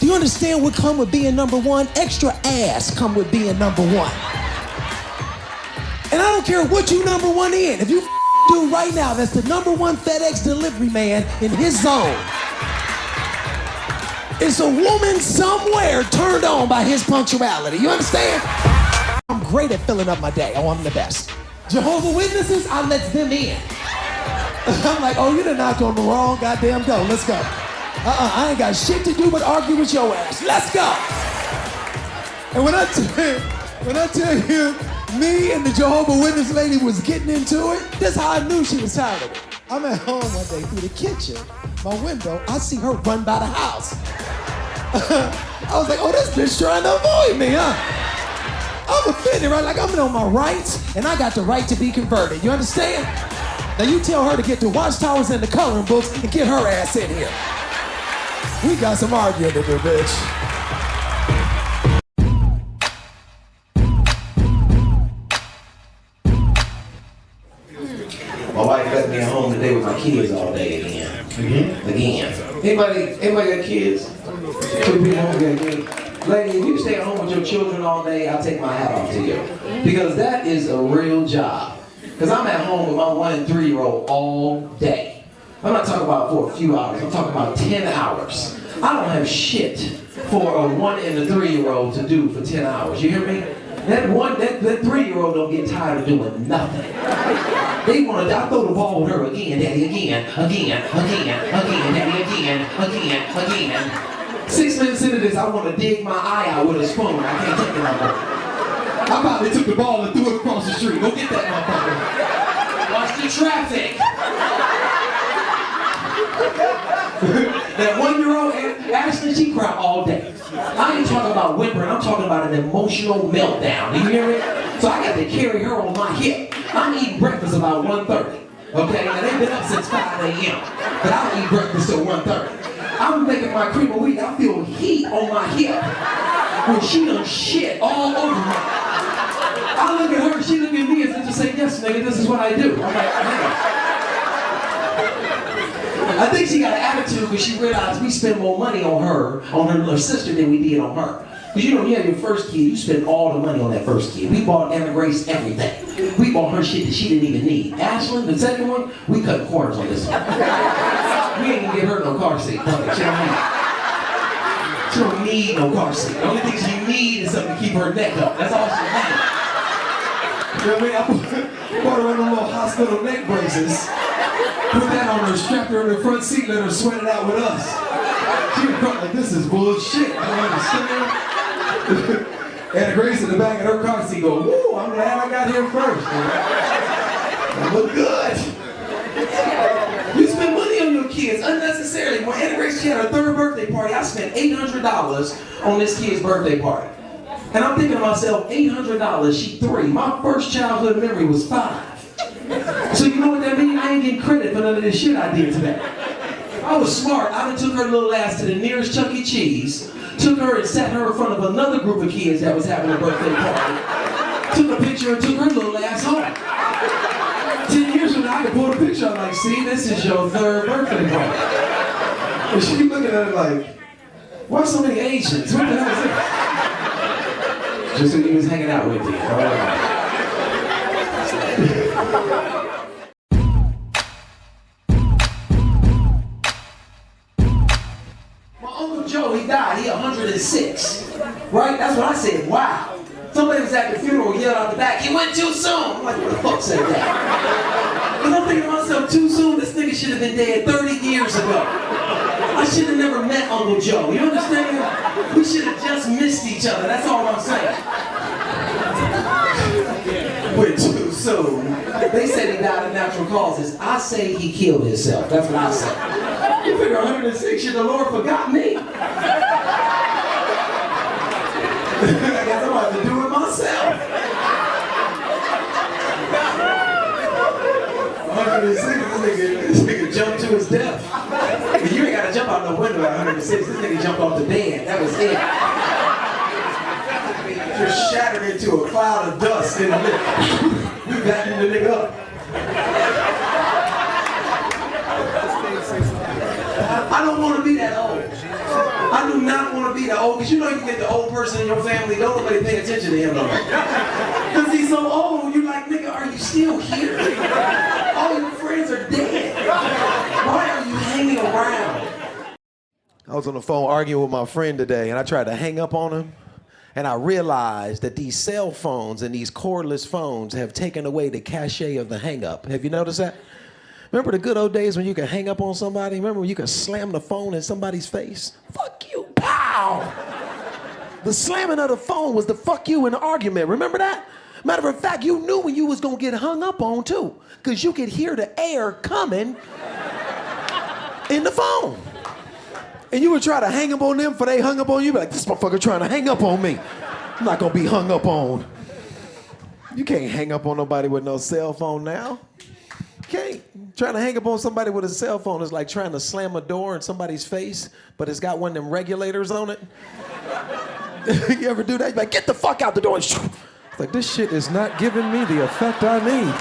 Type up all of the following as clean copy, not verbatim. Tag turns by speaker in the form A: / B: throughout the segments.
A: You understand what come with being number one? Extra ass come with being number one. And I don't care what you number one in. If you do right now, that's the number one FedEx delivery man in his zone. It's a woman somewhere turned on by his punctuality. You understand? I'm great at filling up my day. Oh, I'm the best. Jehovah's Witnesses, I let them in. I'm like, oh, you done knocked on the wrong goddamn door. Let's go. I ain't got shit to do but argue with your ass. Let's go. And when I tell you, me and the Jehovah's Witness lady was getting into it, that's how I knew she was tired of it. I'm at home one day through the kitchen, my window, I see her run by the house. I was like, oh, this bitch trying to avoid me, huh? I'm offended, right? Like, I'm on my rights, and I got the right to be converted. You understand? Now you tell her to get the watchtowers and the coloring books and get her ass in here. We got some arguing to do, bitch.
B: My wife left me at home today with my kids all day again. Again. Anybody got kids? Two people home got kids? Lady, if you stay at home with your children all day, I'll take my hat off to you. Because that is a real job. Because I'm at home with my 1 and 3-year-old all day. I'm not talking about for a few hours, I'm talking about 10 hours. I don't have shit for a 1 and a 3-year-old to do for 10 hours. You hear me? That 3-year-old don't get tired of doing nothing. They want to, I throw the ball with her again, daddy, again, daddy, again. 6 minutes into this, I want to dig my eye out with a spoon. I can't take it no more. I probably took the ball and threw it across the street. Go get that motherfucker. Watch the traffic. That 1-year-old, Ashley, she cried all day. I ain't talking about whimpering, I'm talking about an emotional meltdown. Do you hear me? So I got to carry her on my hip. I'm eating breakfast about 1:30. Okay, now they've been up since 5 a.m. But I don't eat breakfast till 1:30. I'm making my cream of wheat, I feel heat on my hip. When she done shit all over me. I look at her, she look at me as if to say, yes, nigga, this is what I do. I'm like, nigga. I think she got an attitude because she realized we spend more money on her little sister than we did on her. Because you know, you have your first kid, you spend all the money on that first kid. We bought Anna Grace everything. We bought her shit that she didn't even need. Ashlyn, the second one, we cut corners on this one. We ain't gonna get her no car seat. She don't need no car seat. The only thing she needs is something to keep her neck up. That's all she needs. You know what I mean? I bought her in little hospital neck braces. Put that on her, strapped her in the front seat, let her sweat it out with us. She was like, this is bullshit. I don't understand. And Grace in the back of her car seat go, woo, I'm glad I got here first. I look good. You spend money on your kids unnecessarily. When Anna Grace, she had her 3rd birthday party, I spent $800 on this kid's birthday party. And I'm thinking to myself, $800, she 3. My first childhood memory was 5. So you know what that means? I ain't getting credit for none of this shit I did today. I was smart. I done took her little ass to the nearest Chuck E. Cheese, took her and sat her in front of another group of kids that was having a birthday party, took a picture and took her little ass home. 10 years from now, I can pull the picture. I'm like, see, this is your 3rd birthday party. And she looking at it like, why so many Asians? What the hell is this? Just so he was hanging out with you. My Uncle Joe, he died. He 106. Right? That's what I said. Wow. Somebody was at the funeral, yelled out the back, he went too soon. I'm like, what the fuck said that? And I'm thinking to myself, too soon? This nigga should have been dead 30 years ago. I should have never met Uncle Joe. You understand? We should have just missed each other. That's all I'm saying. Went too soon. They said he died of natural causes. I say he killed himself. That's what I say. You figure 106 years, the Lord forgot me. I guess I'm about to do it myself. 106, this nigga jumped to his death. But you ain't gotta jump out the window at 106. This nigga jumped off the bed. That was it. Just shattered into a cloud of dust in the middle. We vacuumed the nigga up. I don't want to be that old. I do not want to be the old, because you know you get the old person in your family, don't nobody pay attention to him no more. Because he's so old, you're like, nigga, are you still here? All your friends are dead. Why are you hanging around?
A: I was on the phone arguing with my friend today, and I tried to hang up on him, and I realized that these cell phones and these cordless phones have taken away the cachet of the hang up. Have you noticed that? Remember the good old days when you could hang up on somebody? Remember when you could slam the phone in somebody's face? Fuck you, pow! The slamming of the phone was the fuck you in the argument. Remember that? Matter of fact, you knew when you was gonna get hung up on too, because you could hear the air coming in the phone. And you would try to hang up on them before they hung up on you. Be like, this motherfucker trying to hang up on me. I'm not gonna be hung up on. You can't hang up on nobody with no cell phone now. Can't. Trying to hang up on somebody with a cell phone is like trying to slam a door in somebody's face, but it's got one of them regulators on it. You ever do that? You're like, get the fuck out the door. It's like, this shit is not giving me the effect I need.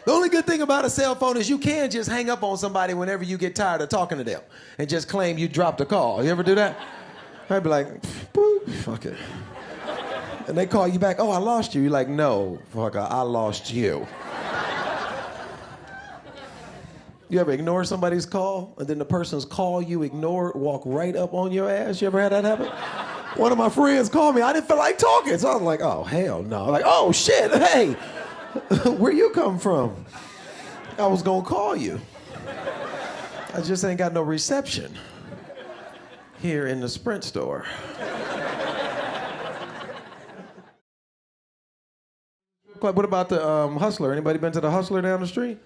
A: The only good thing about a cell phone is you can just hang up on somebody whenever you get tired of talking to them and just claim you dropped a call. You ever do that? I'd be like, boop, fuck it. And they call you back, oh, I lost you. You're like, no, fucker, I lost you. You ever ignore somebody's call and then the person's call you ignore, walk right up on your ass? You ever had that happen? One of my friends called me. I didn't feel like talking. So I was like, oh, hell no. Like, oh, shit, hey, where you come from? I was going to call you. I just ain't got no reception here in the Sprint store. What about the Hustler? Anybody been to the Hustler down the street?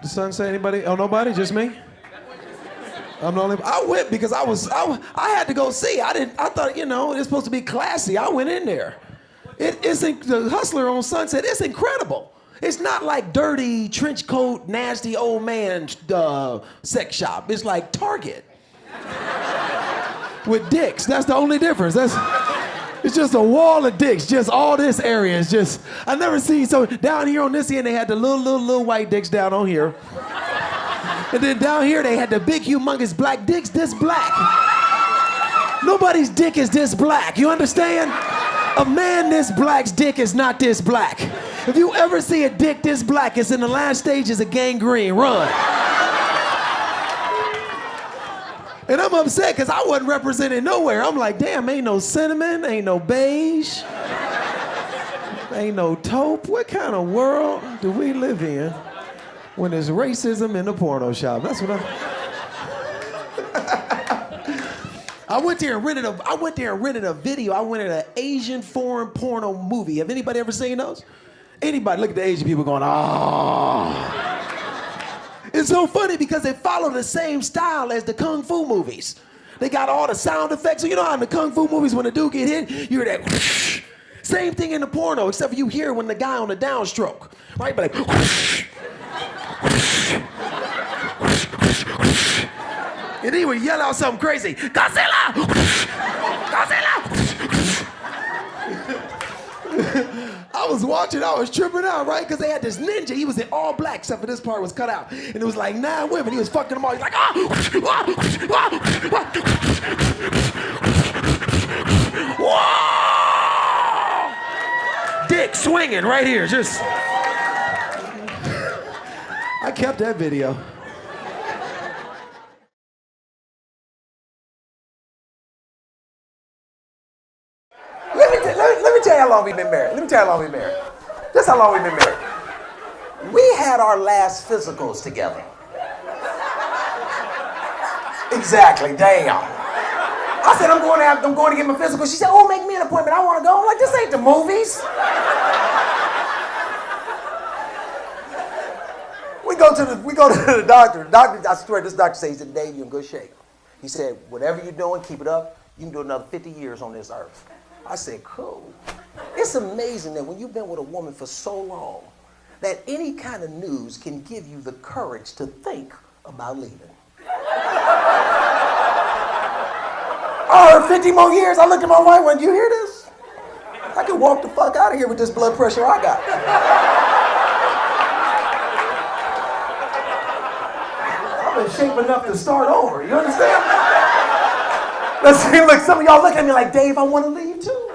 A: The Sunset, anybody? Oh, nobody? Just me? I'm the only. I went because I had to go see. I thought, you know, it's supposed to be classy. I went in there. The Hustler on Sunset, it's incredible. It's not like dirty, trench coat, nasty old man sex shop. It's like Target. With dicks. That's the only difference. It's just a wall of dicks. Just all this area is just, I never seen, so down here on this end, they had the little white dicks down on here. And then down here, they had the big, humongous black dicks this black. Nobody's dick is this black, you understand? A man this black's dick is not this black. If you ever see a dick this black, it's in the last stages of gangrene, run. And I'm upset because I wasn't represented nowhere. I'm like, damn, ain't no cinnamon, ain't no beige, ain't no taupe. What kind of world do we live in when there's racism in the porno shop? That's what I went there and rented a video. I went to an Asian foreign porno movie. Have anybody ever seen those? Anybody? Look at the Asian people going, ah. It's so funny because they follow the same style as the Kung Fu movies. They got all the sound effects. So you know how in the Kung Fu movies when the dude get hit, you hear that whoosh. Same thing in the porno, except for you hear when the guy on the downstroke, right? But like, whoosh, whoosh, whoosh, whoosh, whoosh. And then he would yell out something crazy, Godzilla! Whoosh, Godzilla! Whoosh, whoosh. I was watching, I was tripping out, right? Because they had this ninja, he was in all black, except for this part was cut out. And it was like 9 women, he was fucking them all. He's like, whoa! Dick swinging right here, just. I kept that video. Let me tell you how long we've been married. This is how long we've been married. We had our last physicals together. Exactly, damn. I said, I'm going to get my physical. She said, oh, make me an appointment. I want to go. I'm like, this ain't the movies. We go to the doctor. The doctor, I swear, this doctor says, Dave, you're in good shape. He said, whatever you're doing, keep it up. You can do another 50 years on this earth. I said, cool. It's amazing that when you've been with a woman for so long, that any kind of news can give you the courage to think about leaving. 50 more years. I looked at my wife, went, you hear this? I can walk the fuck out of here with this blood pressure I got. I'm in shape enough to start over. You understand? Let's see, look, some of y'all look at me like, Dave, I want to leave too.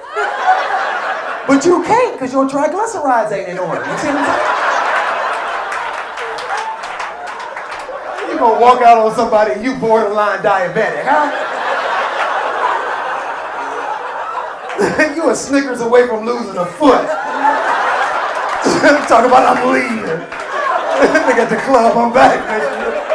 A: But you can't because your triglycerides ain't in order. You see what I'm saying? You gonna walk out on somebody and you borderline diabetic, huh? You a Snickers away from losing a foot. Talking about I'm leaving. Nigga at the club, I'm back.